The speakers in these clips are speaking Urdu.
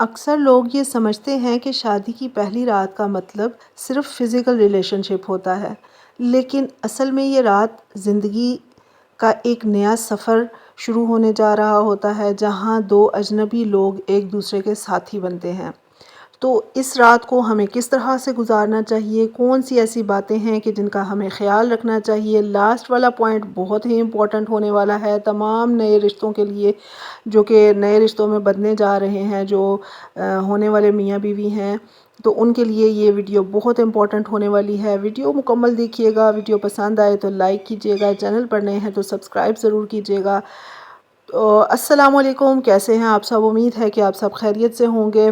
اکثر لوگ یہ سمجھتے ہیں کہ شادی کی پہلی رات کا مطلب صرف فزیکل ریلیشن شپ ہوتا ہے، لیکن اصل میں یہ رات زندگی کا ایک نیا سفر شروع ہونے جا رہا ہوتا ہے، جہاں دو اجنبی لوگ ایک دوسرے کے ساتھی بنتے ہیں۔ تو اس رات کو ہمیں کس طرح سے گزارنا چاہیے، کون سی ایسی باتیں ہیں کہ جن کا ہمیں خیال رکھنا چاہیے۔ لاسٹ والا پوائنٹ بہت ہی امپورٹنٹ ہونے والا ہے تمام نئے رشتوں کے لیے، جو کہ نئے رشتوں میں بدلنے جا رہے ہیں، جو ہونے والے میاں بیوی ہیں، تو ان کے لیے یہ ویڈیو بہت امپورٹنٹ ہونے والی ہے۔ ویڈیو مکمل دیکھیے گا، ویڈیو پسند آئے تو لائک کیجیے گا، چینل پر نئے ہیں تو سبسکرائب ضرور کیجیے گا۔ السلام علیکم، کیسے ہیں آپ سب؟ امید ہے کہ آپ سب خیریت سے ہوں گے۔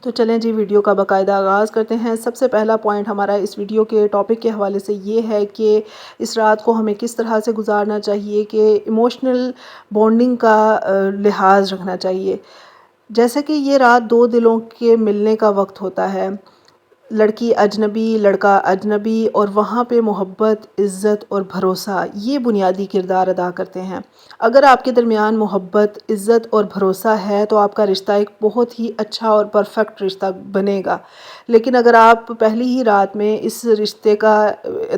تو چلیں جی ویڈیو کا باقاعدہ آغاز کرتے ہیں۔ سب سے پہلا پوائنٹ ہمارا اس ویڈیو کے ٹاپک کے حوالے سے یہ ہے کہ اس رات کو ہمیں کس طرح سے گزارنا چاہیے، کہ ایموشنل بانڈنگ کا لحاظ رکھنا چاہیے۔ جیسے کہ یہ رات دو دلوں کے ملنے کا وقت ہوتا ہے، لڑکی اجنبی لڑکا اجنبی، اور وہاں پہ محبت، عزت اور بھروسہ یہ بنیادی کردار ادا کرتے ہیں۔ اگر آپ کے درمیان محبت، عزت اور بھروسہ ہے تو آپ کا رشتہ ایک بہت ہی اچھا اور پرفیکٹ رشتہ بنے گا۔ لیکن اگر آپ پہلی ہی رات میں اس رشتے کا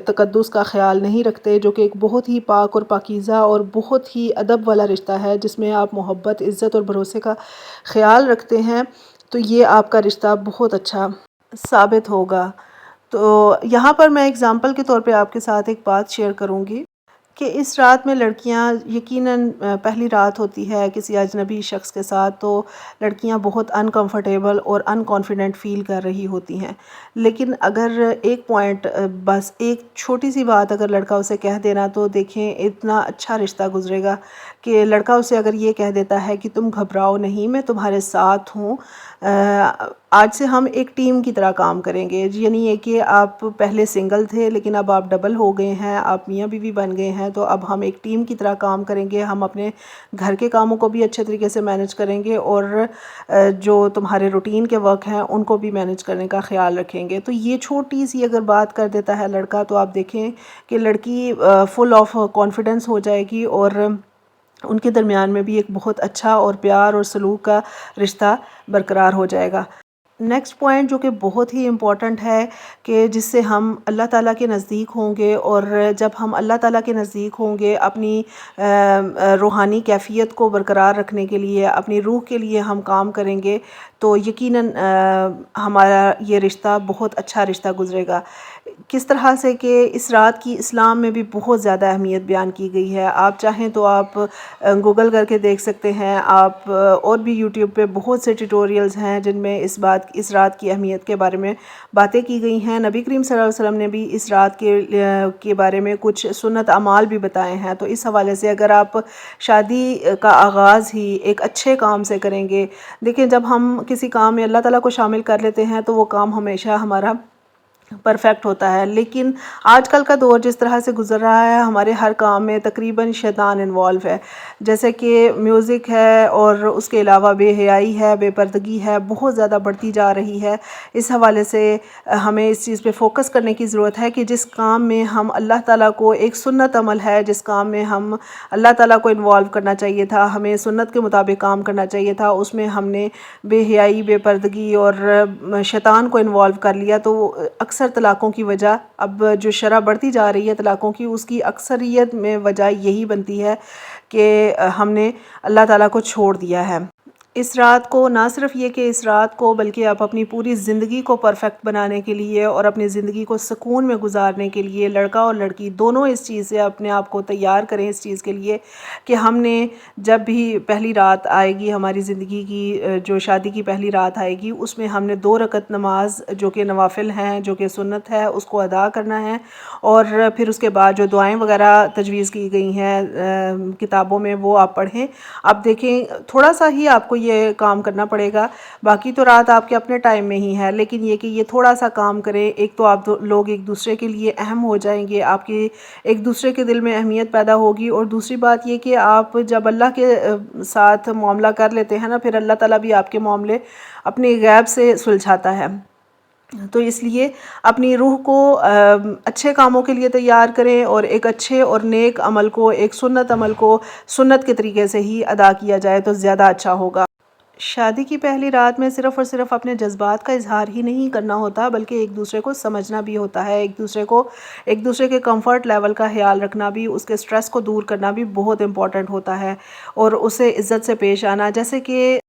تقدس کا خیال نہیں رکھتے، جو کہ ایک بہت ہی پاک اور پاکیزہ اور بہت ہی ادب والا رشتہ ہے، جس میں آپ محبت، عزت اور بھروسے کا خیال رکھتے ہیں، تو یہ آپ کا رشتہ بہت اچھا ثابت ہوگا۔ تو یہاں پر میں اگزامپل کے طور پہ آپ کے ساتھ ایک بات شیئر کروں گی کہ اس رات میں لڑکیاں یقیناً پہلی رات ہوتی ہے کسی اجنبی شخص کے ساتھ، تو لڑکیاں بہت انکمفرٹیبل اور ان کانفیڈنٹ فیل کر رہی ہوتی ہیں۔ لیکن اگر ایک پوائنٹ، بس ایک چھوٹی سی بات اگر لڑکا اسے کہہ دینا، تو دیکھیں اتنا اچھا رشتہ گزرے گا کہ لڑکا اسے اگر یہ کہہ دیتا ہے کہ تم گھبراؤ نہیں، میں تمہارے ساتھ ہوں، آج سے ہم ایک ٹیم کی طرح کام کریں گے۔ یعنی یہ کہ آپ پہلے سنگل تھے لیکن اب آپ ڈبل ہو گئے ہیں، آپ میاں بیوی بن گئے ہیں، تو اب ہم ایک ٹیم کی طرح کام کریں گے، ہم اپنے گھر کے کاموں کو بھی اچھے طریقے سے مینج کریں گے، اور جو تمہارے روٹین کے ورک ہیں ان کو بھی مینج کرنے کا خیال رکھیں گے۔ تو یہ چھوٹی سی اگر بات کر دیتا ہے لڑکا، تو آپ دیکھیں کہ لڑکی فل آف کانفیڈنس ہو جائے گی، اور ان کے درمیان میں بھی ایک بہت اچھا اور پیار اور سلوک کا رشتہ برقرار ہو جائے گا۔ نیکسٹ پوائنٹ جو کہ بہت ہی امپورٹنٹ ہے، کہ جس سے ہم اللہ تعالیٰ کے نزدیک ہوں گے، اور جب ہم اللہ تعالیٰ کے نزدیک ہوں گے، اپنی روحانی کیفیت کو برقرار رکھنے کے لیے، اپنی روح کے لیے ہم کام کریں گے، تو یقیناً ہمارا یہ رشتہ بہت اچھا رشتہ گزرے گا۔ کس طرح سے کہ اس رات کی اسلام میں بھی بہت زیادہ اہمیت بیان کی گئی ہے۔ آپ چاہیں تو آپ گوگل کر کے دیکھ سکتے ہیں، آپ اور بھی یوٹیوب پہ بہت سے ٹیوٹوریلز ہیں جن میں اس رات کی اہمیت کے بارے میں باتیں کی گئی ہیں۔ نبی کریم صلی اللہ علیہ وسلم نے بھی اس رات کے بارے میں کچھ سنت اعمال بھی بتائے ہیں۔ تو اس حوالے سے اگر آپ شادی کا آغاز ہی ایک اچھے کام سے کریں گے، دیکھیں جب ہم کسی کام میں اللہ تعالیٰ کو شامل کر لیتے ہیں تو وہ کام ہمیشہ ہمارا پرفیکٹ ہوتا ہے۔ لیکن آج کل کا دور جس طرح سے گزر رہا ہے، ہمارے ہر کام میں تقریباً شیطان انوالو ہے، جیسے کہ میوزک ہے، اور اس کے علاوہ بے حیائی ہے، بے پردگی ہے، بہت زیادہ بڑھتی جا رہی ہے۔ اس حوالے سے ہمیں اس چیز پہ فوکس کرنے کی ضرورت ہے کہ جس کام میں ہم اللہ تعالیٰ کو، ایک سنت عمل ہے جس کام میں ہم اللہ تعالیٰ کو انوالو کرنا چاہیے تھا، ہمیں سنت کے مطابق کام کرنا چاہیے تھا، اس میں ہم نے بے حیائی، بے پردگی اور شیطان کو انوالو کر لیا، تو اکثر طلاقوں کی وجہ، اب جو شرح بڑھتی جا رہی ہے طلاقوں کی، اس کی اکثریت میں وجہ یہی بنتی ہے کہ ہم نے اللہ تعالیٰ کو چھوڑ دیا ہے۔ اس رات کو نہ صرف یہ کہ اس رات کو، بلکہ آپ اپنی پوری زندگی کو پرفیکٹ بنانے کے لیے اور اپنی زندگی کو سکون میں گزارنے کے لیے، لڑکا اور لڑکی دونوں اس چیز سے اپنے آپ کو تیار کریں، اس چیز کے لیے کہ ہم نے جب بھی پہلی رات آئے گی ہماری زندگی کی، جو شادی کی پہلی رات آئے گی، اس میں ہم نے 2 رکعت نماز جو کہ نوافل ہیں، جو کہ سنت ہے، اس کو ادا کرنا ہے، اور پھر اس کے بعد جو دعائیں وغیرہ تجویز کی گئی ہیں کتابوں میں وہ آپ پڑھیں۔ آپ دیکھیں تھوڑا سا ہی آپ کو یہ کام کرنا پڑے گا، باقی تو رات آپ کے اپنے ٹائم میں ہی ہے، لیکن یہ کہ یہ تھوڑا سا کام کریں، ایک تو آپ لوگ ایک دوسرے کے لیے اہم ہو جائیں گے، آپ کی ایک دوسرے کے دل میں اہمیت پیدا ہوگی، اور دوسری بات یہ کہ آپ جب اللہ کے ساتھ معاملہ کر لیتے ہیں نا، پھر اللہ تعالیٰ بھی آپ کے معاملے اپنے غیب سے سلجھاتا ہے۔ تو اس لیے اپنی روح کو اچھے کاموں کے لیے تیار کریں، اور ایک اچھے اور نیک عمل کو، ایک سنت عمل کو سنت کے طریقے سے ہی ادا کیا جائے تو زیادہ اچھا ہوگا۔ شادی کی پہلی رات میں صرف اور صرف اپنے جذبات کا اظہار ہی نہیں کرنا ہوتا، بلکہ ایک دوسرے کو سمجھنا بھی ہوتا ہے، ایک دوسرے کے کمفرٹ لیول کا خیال رکھنا بھی، اس کے سٹریس کو دور کرنا بھی بہت امپورٹنٹ ہوتا ہے، اور اسے عزت سے پیش آنا. جیسے کہ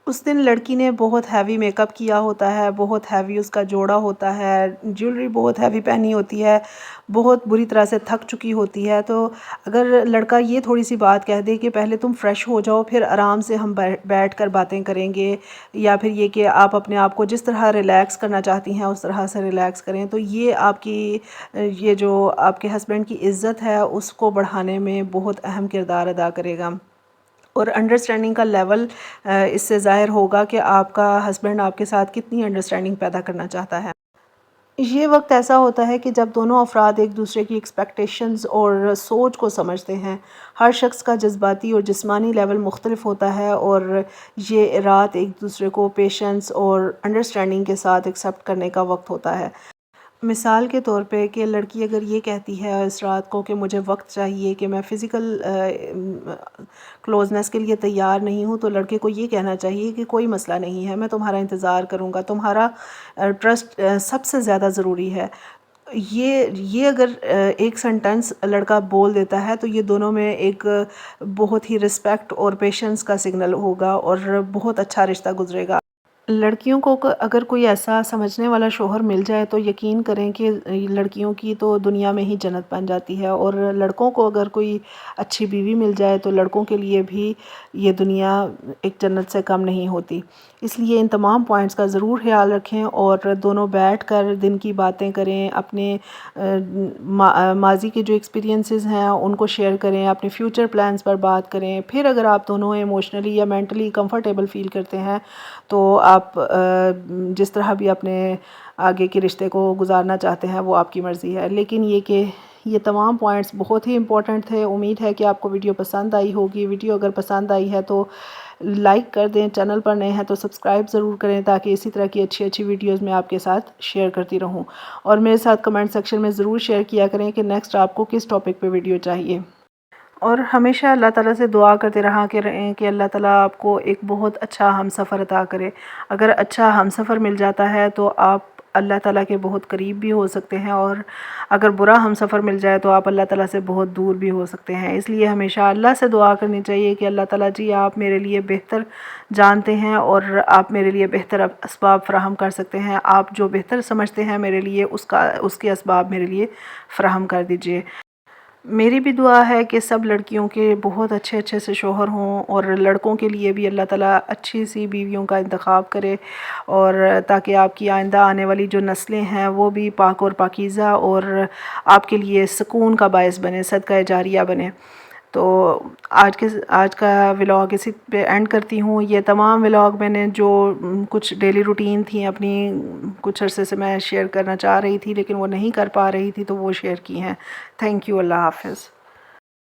اس دن لڑکی نے بہت ہیوی میک اپ کیا ہوتا ہے، بہت ہیوی اس کا جوڑا ہوتا ہے، جیولری بہت ہیوی پہنی ہوتی ہے، بہت بری طرح سے تھک چکی ہوتی ہے. تو اگر لڑکا یہ تھوڑی سی بات کہہ دے کہ پہلے تم فریش ہو جاؤ، پھر آرام سے ہم بیٹھ کر باتیں کریں گے، یا پھر یہ کہ آپ اپنے آپ کو جس طرح ریلیکس کرنا چاہتی ہیں اس طرح سے ریلیکس کریں، تو یہ آپ کی یہ جو آپ کے ہسبینڈ کی عزت ہے اس کو بڑھانے میں بہت اہم کردار ادا کرے گا. اور انڈرسٹینڈنگ کا لیول اس سے ظاہر ہوگا کہ آپ کا ہسبینڈ آپ کے ساتھ کتنی انڈرسٹینڈنگ پیدا کرنا چاہتا ہے. یہ وقت ایسا ہوتا ہے کہ جب دونوں افراد ایک دوسرے کی ایکسپیکٹیشنز اور سوچ کو سمجھتے ہیں. ہر شخص کا جذباتی اور جسمانی لیول مختلف ہوتا ہے، اور یہ رات ایک دوسرے کو پیشنس اور انڈرسٹینڈنگ کے ساتھ ایکسیپٹ کرنے کا وقت ہوتا ہے. مثال کے طور پہ کہ لڑکی اگر یہ کہتی ہے اس رات کو کہ مجھے وقت چاہیے، کہ میں فزیکل کلوزنس کے لیے تیار نہیں ہوں، تو لڑکے کو یہ کہنا چاہیے کہ کوئی مسئلہ نہیں ہے، میں تمہارا انتظار کروں گا، تمہارا ٹرسٹ سب سے زیادہ ضروری ہے. یہ اگر ایک سینٹنس لڑکا بول دیتا ہے تو یہ دونوں میں ایک بہت ہی رسپیکٹ اور پیشنس کا سگنل ہوگا، اور بہت اچھا رشتہ گزرے گا. لڑکیوں کو اگر کوئی ایسا سمجھنے والا شوہر مل جائے تو یقین کریں کہ لڑکیوں کی تو دنیا میں ہی جنت بن جاتی ہے، اور لڑکوں کو اگر کوئی اچھی بیوی مل جائے تو لڑکوں کے لیے بھی یہ دنیا ایک جنت سے کم نہیں ہوتی. اس لیے ان تمام پوائنٹس کا ضرور خیال رکھیں، اور دونوں بیٹھ کر دن کی باتیں کریں، اپنے ماضی کے جو ایکسپیرینسز ہیں ان کو شیئر کریں، اپنے فیوچر پلانز پر بات کریں. پھر اگر آپ دونوں ایموشنلی یا مینٹلی کمفرٹیبل فیل کرتے ہیں تو آپ جس طرح بھی اپنے آگے کے رشتے کو گزارنا چاہتے ہیں وہ آپ کی مرضی ہے. لیکن یہ کہ یہ تمام پوائنٹس بہت ہی امپورٹنٹ تھے. امید ہے کہ آپ کو ویڈیو پسند آئی ہوگی. ویڈیو اگر پسند آئی ہے تو لائک کر دیں، چینل پر نئے ہیں تو سبسکرائب ضرور کریں، تاکہ اسی طرح کی اچھی ویڈیوز میں آپ کے ساتھ شیئر کرتی رہوں. اور میرے ساتھ کمنٹ سیکشن میں ضرور شیئر کیا کریں کہ نیکسٹ آپ کو کس ٹاپک پہ ویڈیو چاہیے. اور ہمیشہ اللہ تعالیٰ سے دعا کرتے رہا کریں کہ اللہ تعالیٰ آپ کو ایک بہت اچھا ہم سفر عطا کرے. اگر اچھا ہم سفر مل جاتا ہے تو آپ اللہ تعالیٰ کے بہت قریب بھی ہو سکتے ہیں، اور اگر برا ہم سفر مل جائے تو آپ اللہ تعالیٰ سے بہت دور بھی ہو سکتے ہیں. اس لیے ہمیشہ اللہ سے دعا کرنی چاہیے کہ اللہ تعالیٰ جی آپ میرے لیے بہتر جانتے ہیں، اور آپ میرے لیے بہتر اسباب فراہم کر سکتے ہیں. آپ جو بہتر سمجھتے ہیں میرے لیے اس کے اسباب میرے لیے فراہم کر دیجئے. میری بھی دعا ہے کہ سب لڑکیوں کے بہت اچھے سے شوہر ہوں، اور لڑکوں کے لیے بھی اللہ تعالیٰ اچھی سی بیویوں کا انتخاب کرے، اور تاکہ آپ کی آئندہ آنے والی جو نسلیں ہیں وہ بھی پاک اور پاکیزہ اور آپ کے لیے سکون کا باعث بنے، صدقہ جاریہ بنے. تو آج کا ولاگ اسی پہ اینڈ کرتی ہوں. یہ تمام ولاگ میں نے جو کچھ ڈیلی روٹین تھی اپنی کچھ عرصے سے میں شیئر کرنا چاہ رہی تھی لیکن وہ نہیں کر پا رہی تھی، تو وہ شیئر کی ہیں. Thank you. اللہ حافظ.